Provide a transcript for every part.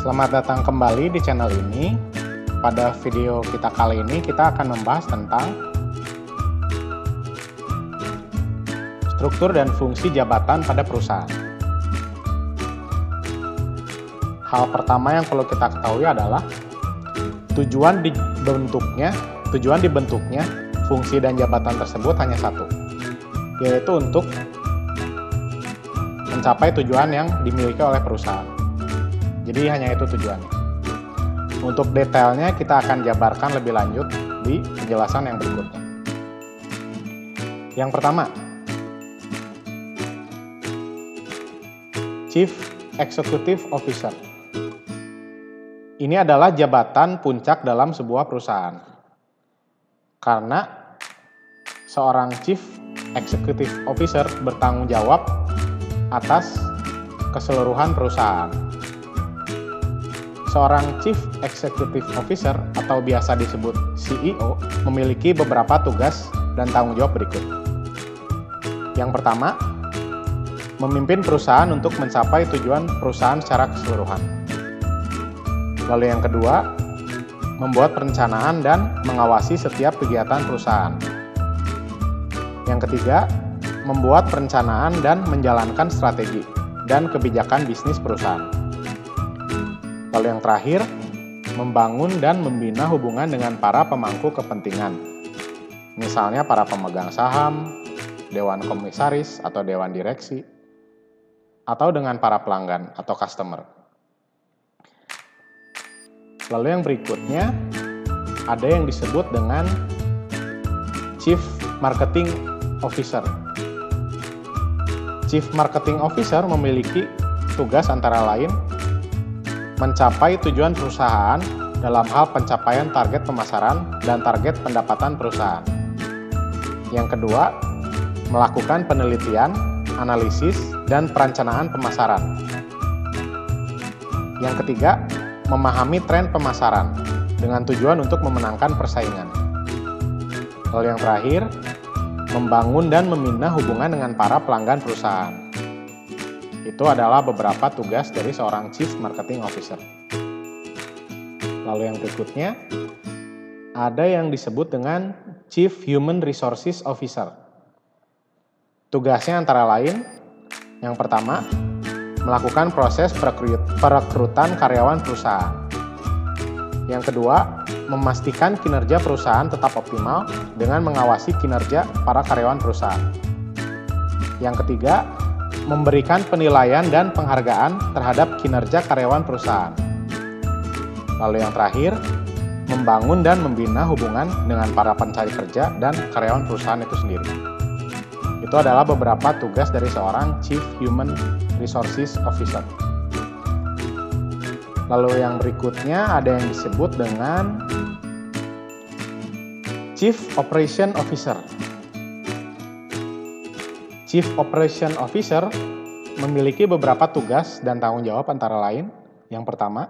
Selamat datang kembali di channel ini. Pada video kita kali ini kita akan membahas tentang struktur dan fungsi jabatan pada perusahaan. Hal pertama yang perlu kita ketahui adalah tujuan dibentuknya fungsi dan jabatan tersebut hanya satu, yaitu untuk mencapai tujuan yang dimiliki oleh perusahaan. Jadi hanya itu tujuannya. Untuk detailnya kita akan jabarkan lebih lanjut di penjelasan yang berikutnya. Yang pertama, Chief Executive Officer. Ini adalah jabatan puncak dalam sebuah perusahaan. Karena seorang Chief Executive Officer bertanggung jawab atas keseluruhan perusahaan. Seorang Chief Executive Officer atau biasa disebut CEO memiliki beberapa tugas dan tanggung jawab berikut. Yang pertama, memimpin perusahaan untuk mencapai tujuan perusahaan secara keseluruhan. Lalu yang kedua, membuat perencanaan dan mengawasi setiap kegiatan perusahaan. Yang ketiga, membuat perencanaan dan menjalankan strategi dan kebijakan bisnis perusahaan. Lalu yang terakhir, membangun dan membina hubungan dengan para pemangku kepentingan. Misalnya para pemegang saham, dewan komisaris atau dewan direksi, atau dengan para pelanggan atau customer. Lalu yang berikutnya, ada yang disebut dengan Chief Marketing Officer. Chief Marketing Officer memiliki tugas antara lain mencapai tujuan perusahaan dalam hal pencapaian target pemasaran dan target pendapatan perusahaan. Yang kedua, melakukan penelitian, analisis, dan perencanaan pemasaran. Yang ketiga, memahami tren pemasaran dengan tujuan untuk memenangkan persaingan. Lalu yang terakhir, membangun dan membina hubungan dengan para pelanggan perusahaan. Itu adalah beberapa tugas dari seorang Chief Marketing Officer. Lalu yang berikutnya, ada yang disebut dengan Chief Human Resources Officer. Tugasnya antara lain, yang pertama, melakukan proses perekrutan karyawan perusahaan. Yang kedua, memastikan kinerja perusahaan tetap optimal dengan mengawasi kinerja para karyawan perusahaan. Yang ketiga, memberikan penilaian dan penghargaan terhadap kinerja karyawan perusahaan. Lalu yang terakhir, membangun dan membina hubungan dengan para pencari kerja dan karyawan perusahaan itu sendiri. Itu adalah beberapa tugas dari seorang Chief Human Resources Officer. Lalu yang berikutnya ada yang disebut dengan Chief Operation Officer. Chief Operation Officer memiliki beberapa tugas dan tanggung jawab antara lain. Yang pertama,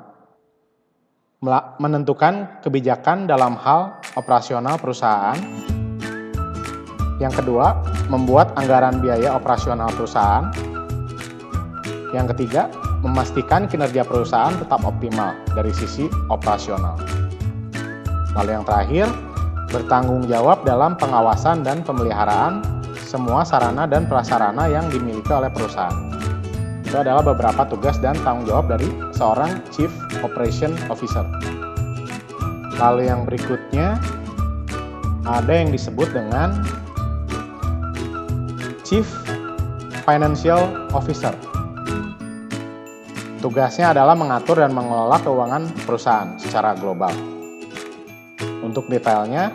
menentukan kebijakan dalam hal operasional perusahaan. Yang kedua, membuat anggaran biaya operasional perusahaan. Yang ketiga, memastikan kinerja perusahaan tetap optimal dari sisi operasional. Lalu yang terakhir, bertanggung jawab dalam pengawasan dan pemeliharaan semua sarana dan prasarana yang dimiliki oleh perusahaan. Itu adalah beberapa tugas dan tanggung jawab dari seorang Chief Operation Officer. Lalu yang berikutnya, ada yang disebut dengan Chief Financial Officer. Tugasnya adalah mengatur dan mengelola keuangan perusahaan secara global. Untuk detailnya,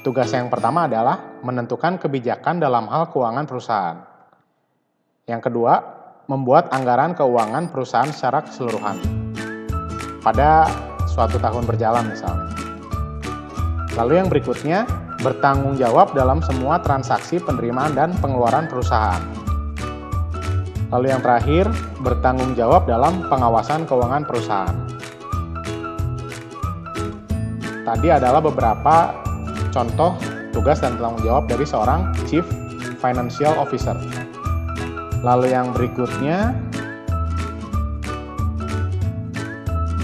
tugas yang pertama adalah menentukan kebijakan dalam hal keuangan perusahaan. Yang kedua, membuat anggaran keuangan perusahaan secara keseluruhan pada suatu tahun berjalan misalnya. Lalu yang berikutnya, bertanggung jawab dalam semua transaksi penerimaan dan pengeluaran perusahaan. Lalu yang terakhir, bertanggung jawab dalam pengawasan keuangan perusahaan. Tadi adalah beberapa contoh tugas dan tanggung jawab dari seorang Chief Financial Officer. Lalu yang berikutnya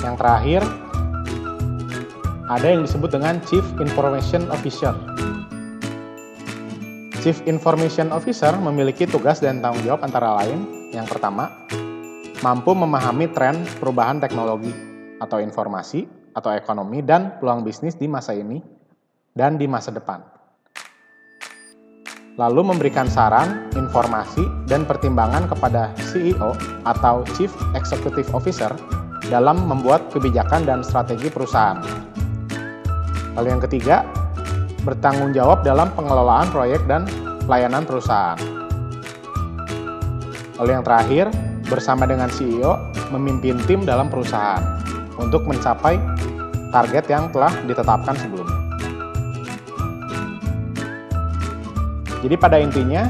Yang terakhir, ada yang disebut dengan Chief Information Officer. Chief Information Officer memiliki tugas dan tanggung jawab antara lain, yang pertama, mampu memahami tren perubahan teknologi atau informasi atau ekonomi dan peluang bisnis di masa ini dan di masa depan. Lalu memberikan saran, informasi, dan pertimbangan kepada CEO atau Chief Executive Officer dalam membuat kebijakan dan strategi perusahaan. Lalu yang ketiga, bertanggung jawab dalam pengelolaan proyek dan pelayanan perusahaan. Lalu yang terakhir, bersama dengan CEO, memimpin tim dalam perusahaan untuk mencapai target yang telah ditetapkan sebelumnya. Jadi pada intinya,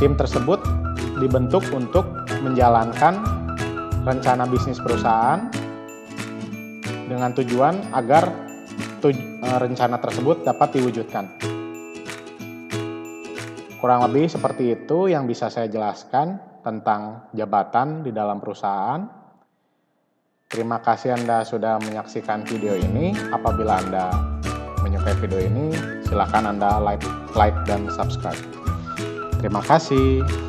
tim tersebut dibentuk untuk menjalankan rencana bisnis perusahaan dengan tujuan agar rencana tersebut dapat diwujudkan. Kurang lebih seperti itu yang bisa saya jelaskan tentang jabatan di dalam perusahaan. Terima kasih Anda sudah menyaksikan video ini. Apabila Anda menyukai video ini, silakan Anda like dan subscribe. Terima kasih.